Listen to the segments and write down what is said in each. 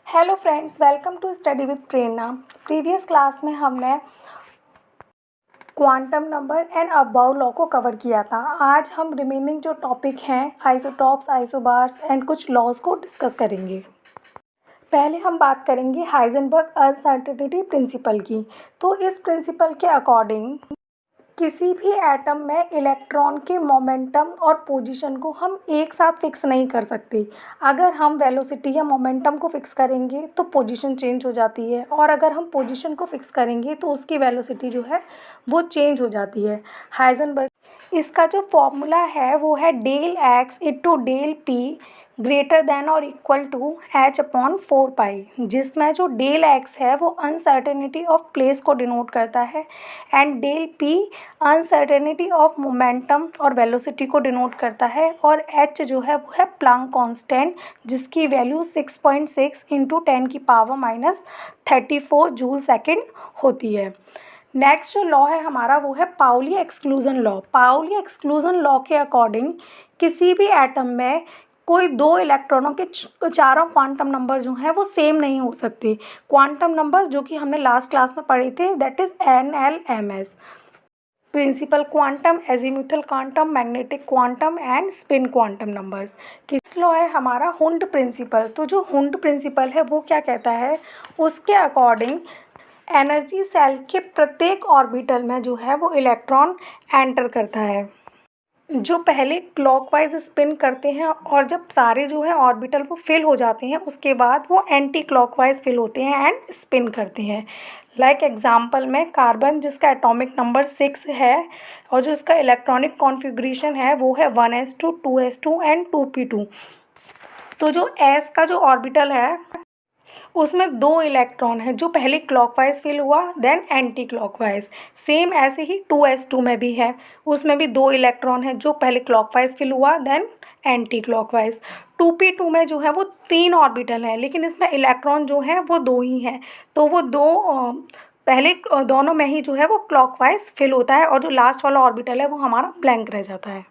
Hello friends, welcome to study with Prerna. Previous class में हमने quantum number and aufbau law को cover किया था। आज हम रिमेनिंग जो टॉपिक हैं आइसोटॉप्स, आइसोबार्स एंड कुछ लॉज को डिस्कस करेंगे। पहले हम बात करेंगे हाइजेनबर्ग अनसर्टेनिटी प्रिंसिपल की। तो इस प्रिंसिपल के अकॉर्डिंग किसी भी एटम में इलेक्ट्रॉन के मोमेंटम और पोजीशन को हम एक साथ फिक्स नहीं कर सकते। अगर हम वेलोसिटी या मोमेंटम को फिक्स करेंगे तो पोजीशन चेंज हो जाती है, और अगर हम पोजीशन को फिक्स करेंगे तो उसकी वेलोसिटी जो है वो चेंज हो जाती है। हाइजेनबर्ग इसका जो फॉर्मूला है वो है del x into del p greater than और इक्वल टू h/4 पाई, जिसमें जो डेल एक्स है वो अनसर्टेनिटी ऑफ प्लेस को डिनोट करता है and del p uncertainty of momentum और वेलोसिटी को डिनोट करता है, और h जो है वो है प्लांक कांस्टेंट जिसकी वैल्यू 6.6 इंटू 10⁻34 जूल सेकेंड होती है। नेक्स्ट जो लॉ है हमारा वो है Pauli exclusion law. Pauli exclusion law के अकॉर्डिंग किसी भी एटम में कोई दो इलेक्ट्रॉनों के चारों क्वांटम नंबर जो हैं वो सेम नहीं हो सकते। क्वांटम नंबर जो कि हमने लास्ट क्लास में पढ़े थे, that is NLMS, principal quantum, azimuthal quantum, magnetic quantum and spin quantum numbers. किस लॉ है हमारा हुंड प्रिंसिपल। तो जो हुंड प्रिंसिपल है वो क्या कहता है, उसके अकॉर्डिंग एनर्जी सेल के प्रत्येक ऑर्बिटल में जो है वो इलेक्ट्रॉन एंटर करता है, जो पहले क्लॉकवाइज स्पिन करते हैं, और जब सारे जो है ऑर्बिटल वो फिल हो जाते हैं उसके बाद वो एंटी क्लॉकवाइज फिल होते हैं एंड स्पिन करते हैं। लाइक एग्जांपल में कार्बन जिसका एटॉमिक नंबर 6 है और जो इसका इलेक्ट्रॉनिक कॉन्फ़िगरेशन है वो है 1s2 2s2 एंड 2p2। तो जो s का जो ऑर्बिटल है उसमें दो इलेक्ट्रॉन है, जो पहले क्लॉकवाइज फिल हुआ देन एंटी क्लॉकवाइज। सेम ऐसे ही 2s2 में भी है, उसमें भी दो इलेक्ट्रॉन है, जो पहले क्लॉकवाइज फिल हुआ देन एंटी क्लॉकवाइज। 2p2 में जो है वो 3 ऑर्बिटल है, लेकिन इसमें इलेक्ट्रॉन जो है वो दो ही हैं, तो वो पहले दोनों में ही जो है वो क्लॉकवाइज फिल होता है, और जो लास्ट वाला ऑर्बिटल है वो हमारा ब्लैंक रह जाता है।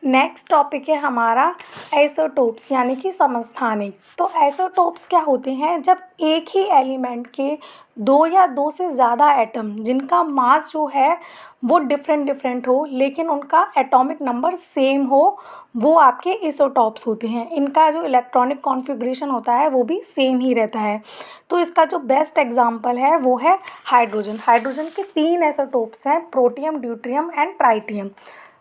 नेक्स्ट टॉपिक है हमारा आइसोटोप्स यानी कि समस्थानिक। तो आइसोटोप्स क्या होते हैं, जब एक ही एलिमेंट के दो या दो से ज़्यादा एटम जिनका मास जो है वो डिफरेंट हो लेकिन उनका एटॉमिक नंबर सेम हो, वो आपके आइसोटोप्स होते हैं। इनका जो इलेक्ट्रॉनिक कॉन्फ़िगरेशन होता है वो भी सेम ही रहता है। तो इसका जो बेस्ट एग्जांपल है वो है हाइड्रोजन। हाइड्रोजन के 3 आइसोटोप्स हैं, प्रोटियम, ड्यूट्रियम एंड ट्राइटियम,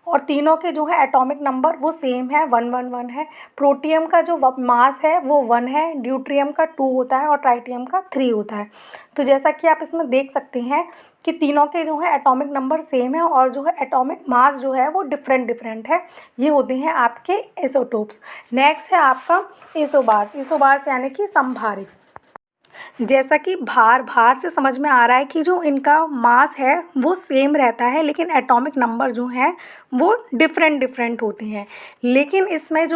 और तीनों के जो है एटॉमिक नंबर वो सेम है, 111 है। प्रोटियम का जो मास है वो 1 है, ड्यूट्रियम का 2 होता है और ट्राइटियम का 3 होता है। तो जैसा कि आप इसमें देख सकते हैं कि तीनों के जो है एटॉमिक नंबर सेम है और जो है एटॉमिक मास जो है वो डिफरेंट है। ये होते हैं आपके आइसोटोप्स। नेक्स्ट है आपका आइसोबार्स। आइसोबार्स यानी कि समभारिक। जैसा कि भार से समझ में आ रहा है कि जो इनका मास है वो सेम रहता है, लेकिन एटॉमिक नंबर जो हैं वो डिफरेंट होते हैं। लेकिन इसमें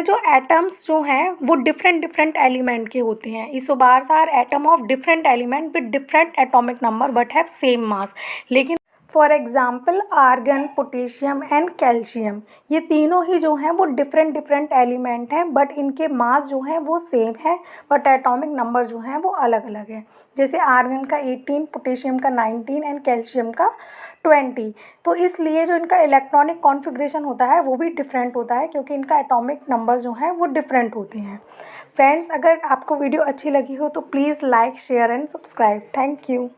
जो एटम्स जो हैं वो डिफरेंट एलिमेंट के होते हैं। Isobars are atom of different element with different atomic number but have same mass. लेकिन for example argon, potassium and calcium, ये तीनों ही जो हैं वो डिफरेंट एलिमेंट हैं, बट इनके मास जो हैं वो सेम है, बट एटॉमिक नंबर जो हैं वो अलग अलग है। जैसे आर्गन का 18, पोटेशियम का 19 एंड कैल्शियम का 20। तो इसलिए जो इनका इलेक्ट्रॉनिक कॉन्फ़िगरेशन होता है वो भी डिफरेंट होता है, क्योंकि इनका एटॉमिक नंबर जो हैं वो डिफरेंट होते हैं। फ्रेंड्स, अगर आपको वीडियो अच्छी लगी हो तो please like, share and subscribe. Thank you.